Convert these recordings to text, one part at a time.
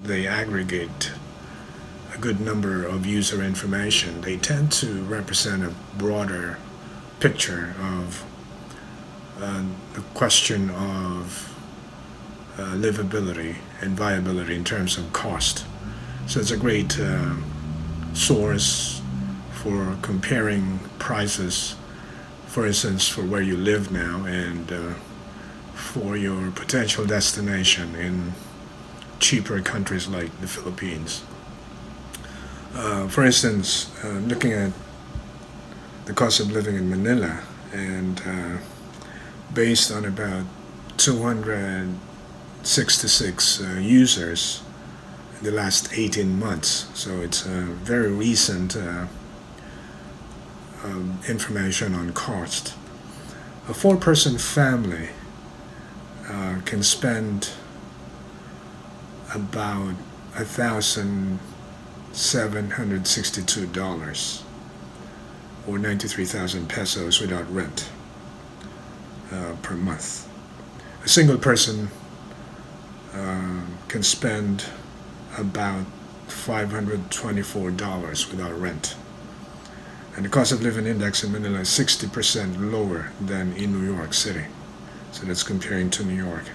They aggregate a good number of user information. They tend to represent a broader picture of the question of livability and viability in terms of cost. So it's a great source for comparing prices, for instance, for where you live now and for your potential destination in cheaper countries like the Philippines. For instance, looking at the cost of living in Manila, and based on about 266 users in the last 18 months, so it's very recent information on cost. A four-person family can spend about $1,762 or 93,000 pesos without rent per month. A single person can spend about $524 without rent. And the cost of living index in Manila is 60% lower than in New York City. So that's comparing to New York.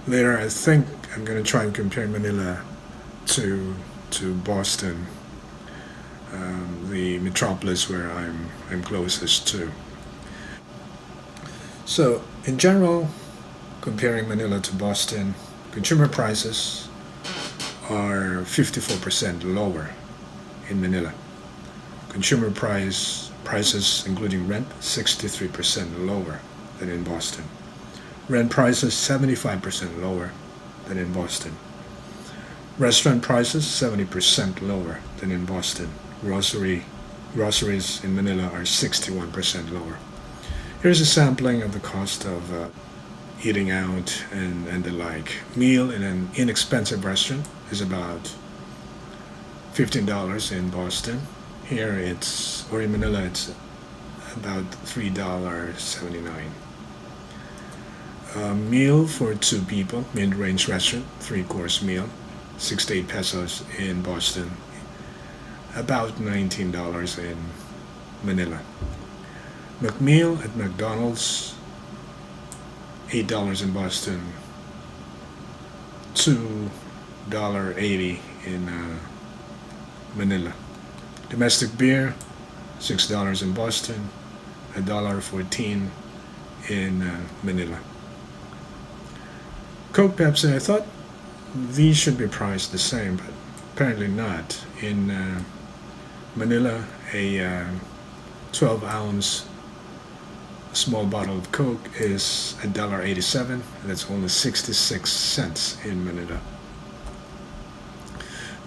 Later, I think I'm going to try and compare Manila to Boston, the metropolis where I'm closest to. So, in general, comparing Manila to Boston, consumer prices are 54% lower in Manila. Consumer prices, including rent, 63% lower than in Boston. Rent prices 75% lower than in Boston. Restaurant prices 70% lower than in Boston. Groceries in Manila are 61% lower. Here's a sampling of the cost of eating out and the like. Meal in an inexpensive restaurant is about $15 in Boston. Here or in Manila, it's about $3.79. A meal for two people, mid-range restaurant, three-course meal, 68 pesos in Boston, about $19 in Manila. McMeal at McDonald's, $8 in Boston, $2.80 in Manila. Domestic beer, $6 in Boston, $1.14 in Manila. Coke, Pepsi, I thought these should be priced the same, but apparently not. In Manila, a 12-ounce small bottle of Coke is $1.87. That's only 66 cents in Manila.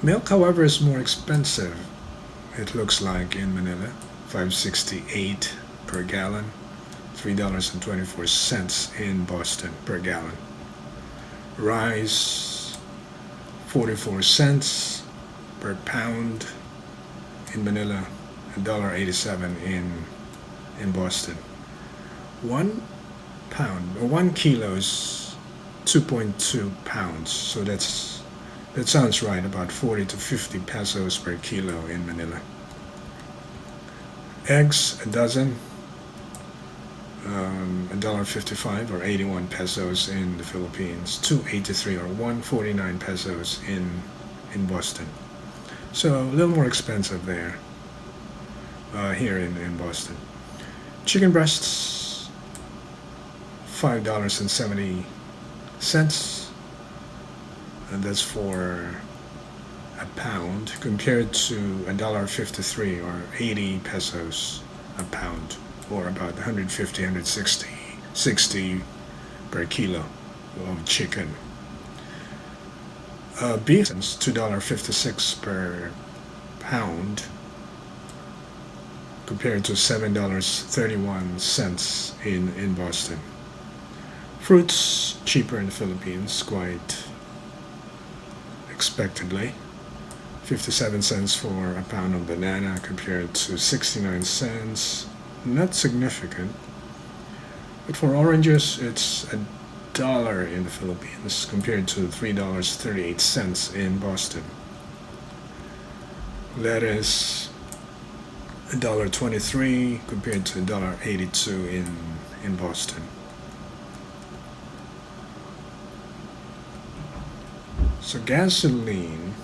Milk, however, is more expensive. It looks like in Manila, $5.68 per gallon, $3.24 in Boston per gallon. Rice, 44 cents per pound in Manila, $1.87 in Boston. 1 pound or 1 kilo is 2.2 pounds, so that sounds right, about 40 to 50 pesos per kilo in Manila. Eggs, a dozen, $1.55 or 81 pesos in the Philippines, 2.83 or 149 pesos in Boston. So a little more expensive there, here in Boston. Chicken breasts, $5.70, and that's for a pound, compared to $1.53 or 80 pesos a pound, or about 150, 160 per kilo of chicken. Beef is $2.56 per pound, compared to $7.31 in Boston. Fruits cheaper in the Philippines, quite expectedly. 57 cents for a pound of banana compared to 69 cents. Not significant. But for oranges, it's $1 in the Philippines compared to $3.38 in Boston. That is $1.23 compared to $1.82 in Boston. So gasoline,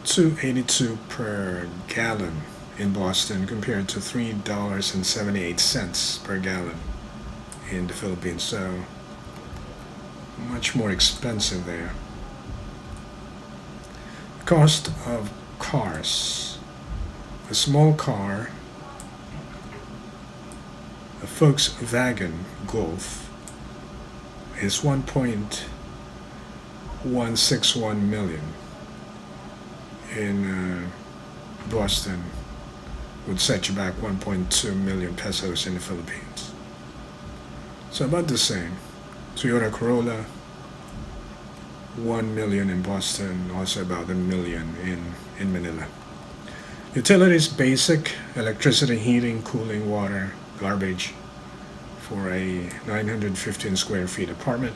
$2.82 per gallon in Boston compared to $3.78 per gallon in the Philippines. So much more expensive there. Cost of cars. A small car, a Volkswagen Golf, is 1.161 million in Boston, would set you back 1.2 million pesos in the Philippines. So about the same. Toyota Corolla, 1 million in Boston, also about 1 million in Manila. Utilities: basic, electricity, heating, cooling, water, garbage, for a 915 square feet apartment,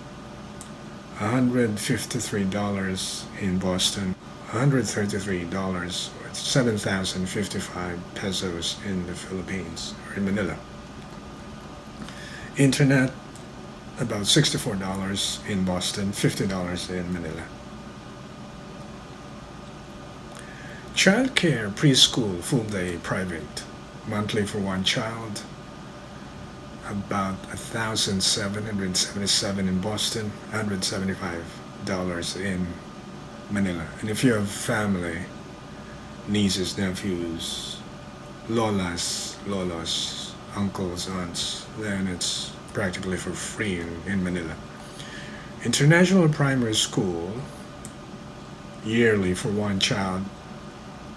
$153 in Boston, $133 or 7,055 pesos in the Philippines or in Manila. Internet, about $64 in Boston, $50 in Manila. Childcare, preschool, full day, private, monthly for one child, about $1,777 in Boston, $175 in Manila. And if you have family, nieces, nephews, lolas, uncles, aunts, then it's practically for free in Manila. International primary school, yearly for one child,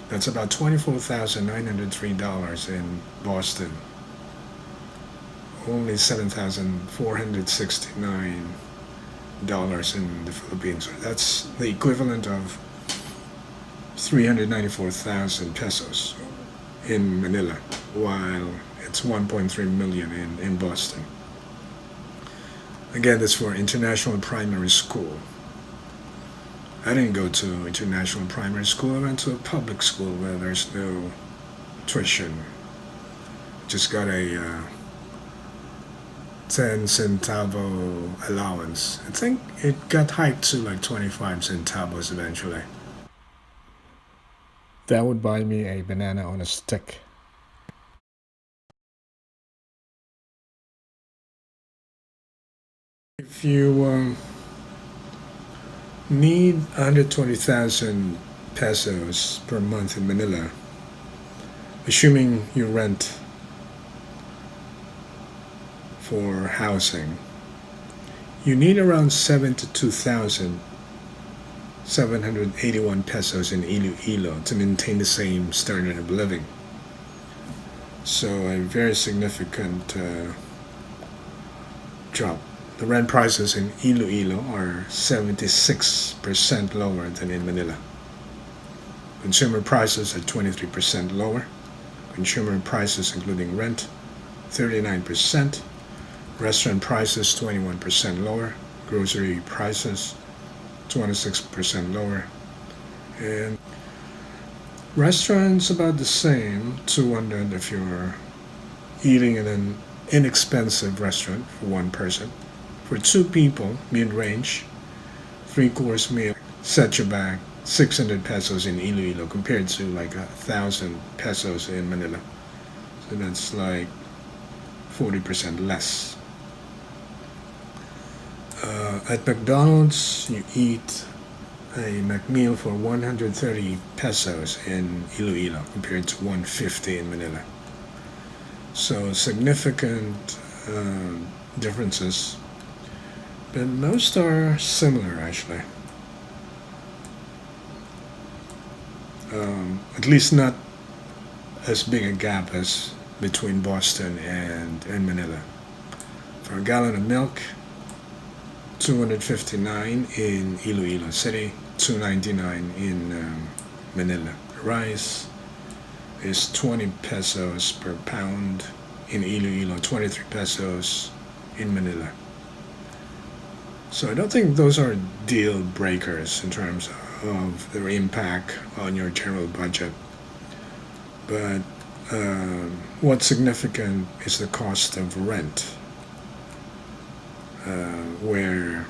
that's about $24,903 in Boston. Only $7,469 in the Philippines. That's the equivalent of 394,000 pesos in Manila, while it's 1.3 million in Boston. Again, that's for international primary school. I didn't go to international primary school. I went to a public school where there's no tuition. Just got a 10 centavo allowance. I think it got hiked to like 25 centavos eventually. That would buy me a banana on a stick. If you need 120,000 pesos per month in Manila, assuming you rent for housing, you need around 72,781 pesos in Iloilo to maintain the same standard of living. So a very significant drop. The rent prices in Iloilo are 76% lower than in Manila. Consumer prices are 23% lower. Consumer prices including rent, 39%. Restaurant prices, 21% lower. Grocery prices, 26% lower. And restaurants about the same, 200 if you're eating in an inexpensive restaurant for one person. For two people, mid-range, 3-course meal, set you back 600 pesos in Iloilo compared to like 1,000 pesos in Manila. So that's like 40% less. At McDonald's, you eat a McMeal for 130 pesos in Iloilo compared to 150 in Manila. So significant differences, but most are similar actually. At least not as big a gap as between Boston and Manila. For a gallon of milk, $259 in Iloilo City, $299 in Manila. Rice is 20 pesos per pound in Iloilo, 23 pesos in Manila. So I don't think those are deal breakers in terms of their impact on your general budget. But what's significant is the cost of rent, where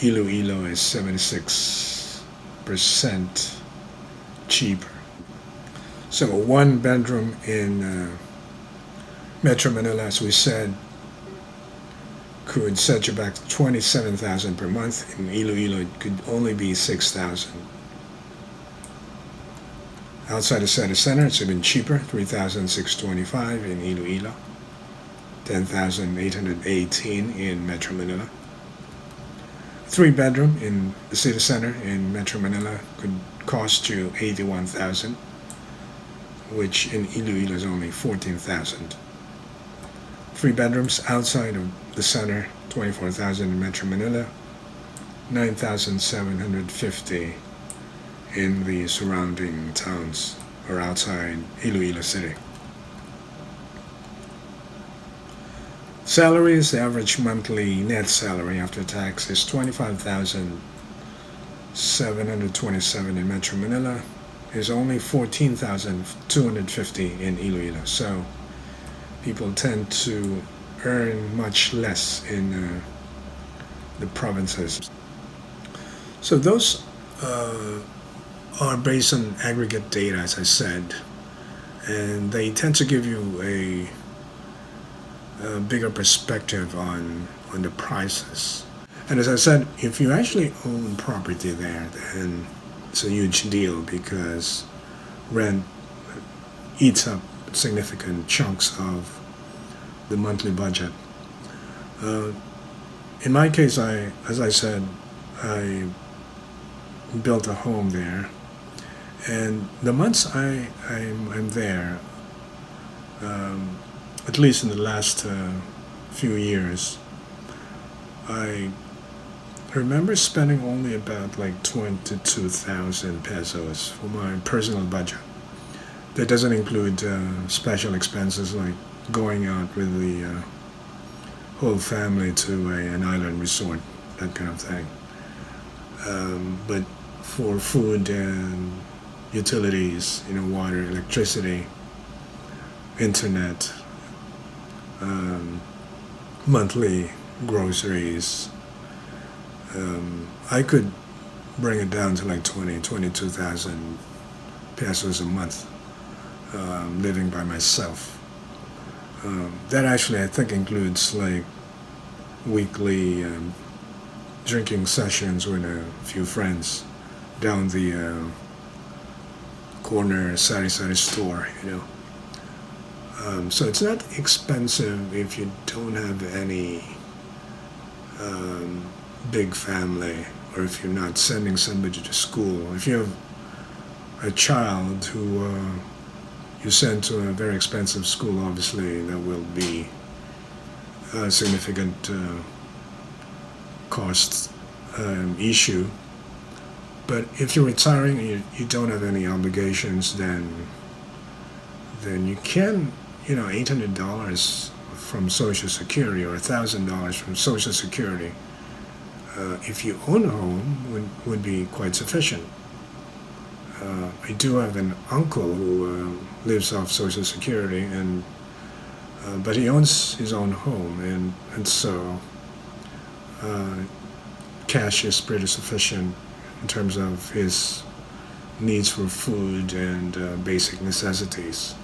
Iloilo is 76% cheaper. So a one bedroom in Metro Manila, as we said, could set you back 27,000 per month. In Iloilo, it could only be 6,000. Outside the city center, it's even cheaper, 3,625 in Iloilo, 10,818 in Metro Manila. Three bedroom in the city center in Metro Manila could cost you 81,000, which in Iloilo is only 14,000. Three bedrooms outside of the center, 24,000 in Metro Manila, 9,750 in the surrounding towns or outside Iloilo City. Salaries, the average monthly net salary after tax is 25,727 in Metro Manila, is only 14,250 in Iloilo. So people tend to earn much less in the provinces. So those are based on aggregate data, as I said, and they tend to give you a bigger perspective on the prices. And as I said, if you actually own property there, then it's a huge deal because rent eats up significant chunks of the monthly budget. In my case, as I said, I built a home there, and the months I'm there, at least in the last few years, I remember spending only about like 22,000 pesos for my personal budget. That doesn't include special expenses like going out with the whole family to an island resort, that kind of thing. But for food and utilities, water, electricity, internet, monthly groceries, I could bring it down to like 22,000 pesos a month, living by myself. That actually, I think, includes like weekly drinking sessions with a few friends down the corner sari-sari store, So it's not expensive if you don't have any big family, or if you're not sending somebody to school. If you have a child who you send to a very expensive school, obviously there will be a significant cost issue. But if you're retiring and you don't have any obligations, then you can, $800 from Social Security or $1,000 from Social Security, if you own a home, would be quite sufficient. I do have an uncle who lives off Social Security, and but he owns his own home, and so cash is pretty sufficient in terms of his needs for food and basic necessities.